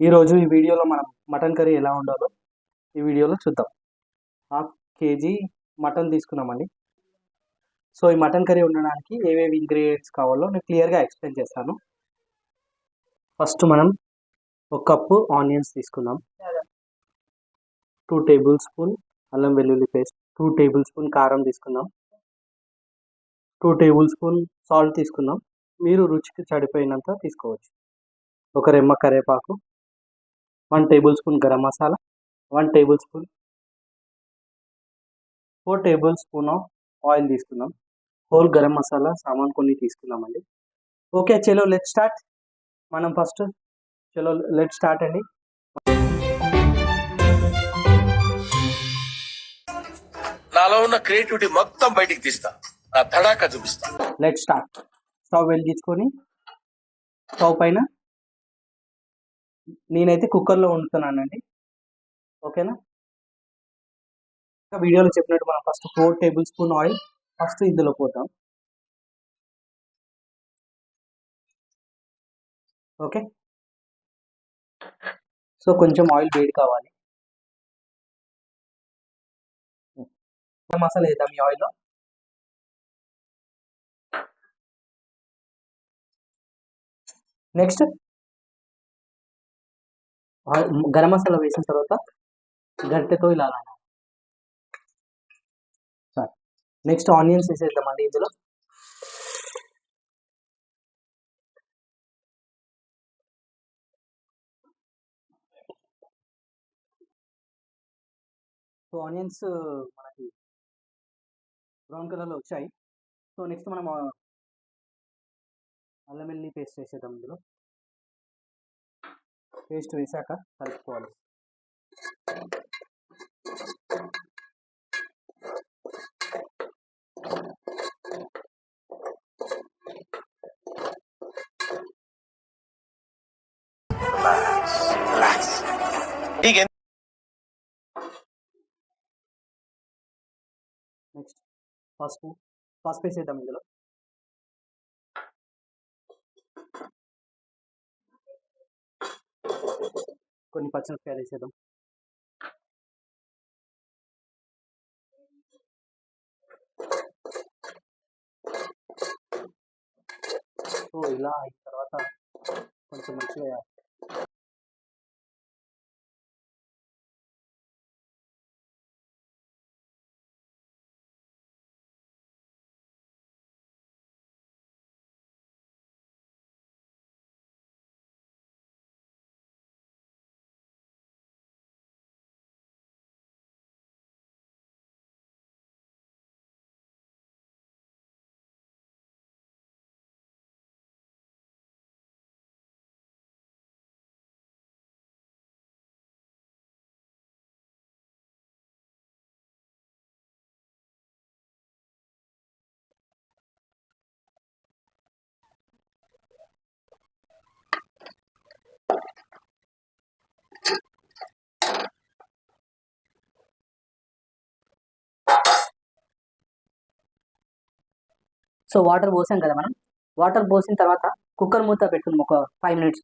ఈరోజు ఈ వీడియోలో మనం మటన్ కర్రీ ఎలా ఉండాలో ఈ వీడియోలో చూద్దాం. హాఫ్ కేజీ మటన్ తీసుకున్నామండి. సో ఈ మటన్ కర్రీ ఉండడానికి ఏవేవి ఇంగ్రీడియంట్స్ కావాలో నేను క్లియర్గా ఎక్స్ప్లెయిన్ చేస్తాను. ఫస్ట్ మనం ఒక కప్పు ఆనియన్స్ తీసుకుందాం, 2 టేబుల్ స్పూన్ అల్లం వెల్లుల్లి పేస్ట్, 2 టేబుల్ స్పూన్ కారం తీసుకుందాం, 2 టేబుల్ స్పూన్ సాల్ట్ తీసుకుందాం. మీరు రుచికి సరిపోయినంత తీసుకోవచ్చు. ఒక రెమ్మ కరివేపాకు, 1 table spoon garam masala, 1 table spoon, 4 table spoon of oil తీసుకుందాం. హోల్ గరం మసాలా సామాన్ కొన్ని తీసుకుందామండి. ఓకే, చలో లెట్ స్టార్ట్. మనం ఫస్ట్ లెట్ స్టార్ట్ అండి. నాలో ఉన్న క్రియేటివిటీ మొత్తం బయటికి తీస్తా, నా తడాక చూపిస్తా. Let start. స్టవ్ వెలిగించుకొని స్టవ్ పైన నేనైతే కుక్కర్లో వండుతున్నానండి. ఓకేనా, వీడియోలో చెప్పినట్టు మనం first 4 table spoon oil first ఇందులో పోతాం. ఓకే, సో కొంచెం ఆయిల్ వేడి కావాలి. మసాలా వేద్దాం ఈ ఆయిల్లో. నెక్స్ట్ గరం మసాలా వేసిన తర్వాత గరిటెతో ఇలా నెక్స్ట్ ఆనియన్స్ వేసేద్దామండి ఇందులో. సో ఆనియన్స్ మనకి బ్రౌన్ కలర్లో వచ్చాయి. సో నెక్స్ట్ మనం అల్లం వెల్లుల్లి పేస్ట్ వేసేద్దాం. ఇందులో పేస్ట్ వేసాక కలుపుకోవాలి. నెక్స్ట్ పసుపు వేసేద్దాం ఇందులో. కొన్ని పచ్చిమిరపకాయలు వేసేద్దాం. సో ఇలా అయిన తర్వాత కొంచెం మంచిగా సో వాటర్ పోసాం కదా మనం. వాటర్ పోసిన తర్వాత కుక్కర్ మూత పెట్టుకుందాం ఒక 5 minutes.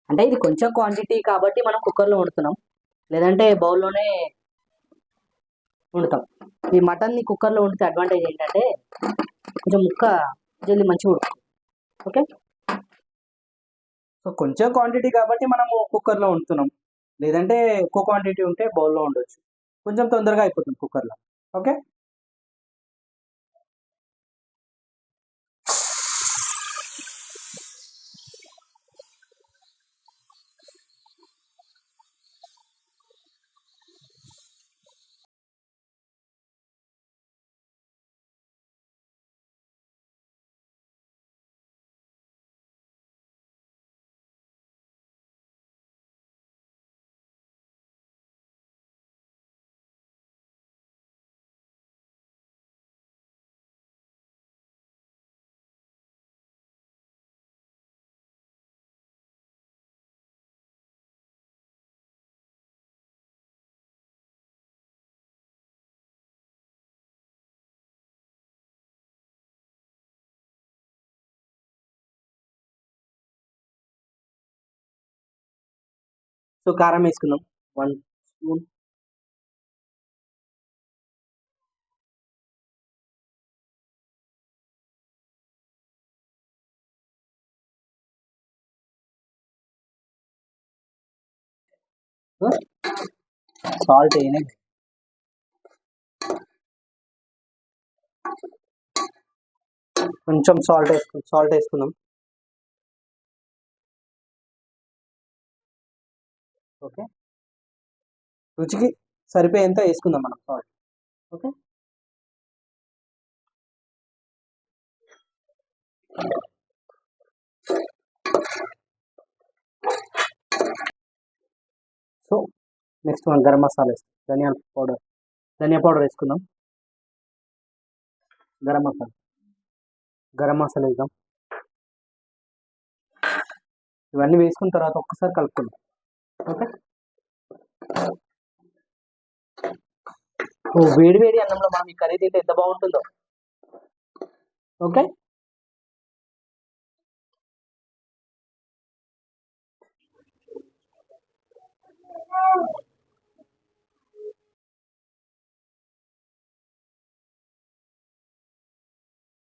అంటే ఇది కొంచెం క్వాంటిటీ కాబట్టి మనం కుక్కర్లో వండుతున్నాం, లేదంటే బౌల్లోనే వండుతాం. ఈ మటన్ని కుక్కర్లో వండితే అడ్వాంటేజ్ ఏంటంటే కొంచెం ముక్క జల్ది మంచిగా ఉడుకుతుంది. ఓకే, సో కొంచెం క్వాంటిటీ కాబట్టి మనము కుక్కర్లో వండుతున్నాం, లేదంటే ఎక్కువ క్వాంటిటీ ఉంటే బౌల్లో ఉండొచ్చు. కొంచెం తొందరగా అయిపోతుంది కుక్కర్లో. ఓకే. సో కారం వేసుకుందాం 1 స్పూన్. సాల్ట్ వేయనే, కొంచెం సాల్ట్ వేసుకుందాం. ఓకే, రుచికి సరిపోయేంత వేసుకుందాం మనం సాల్ట్. ఓకే, సో నెక్స్ట్ మనం గరం మసాలా వేస్తాం. ధనియా పౌడర్ వేసుకుందాం. గరం మసాలా వేద్దాం. ఇవన్నీ వేసుకున్న తర్వాత ఒక్కసారి కలుపుకుందాం. ఓకే, వేడి వేడి అన్నంలో మనం ఈ కర్రీ తింటే ఎంత బాగుంటుందో. ఓకే,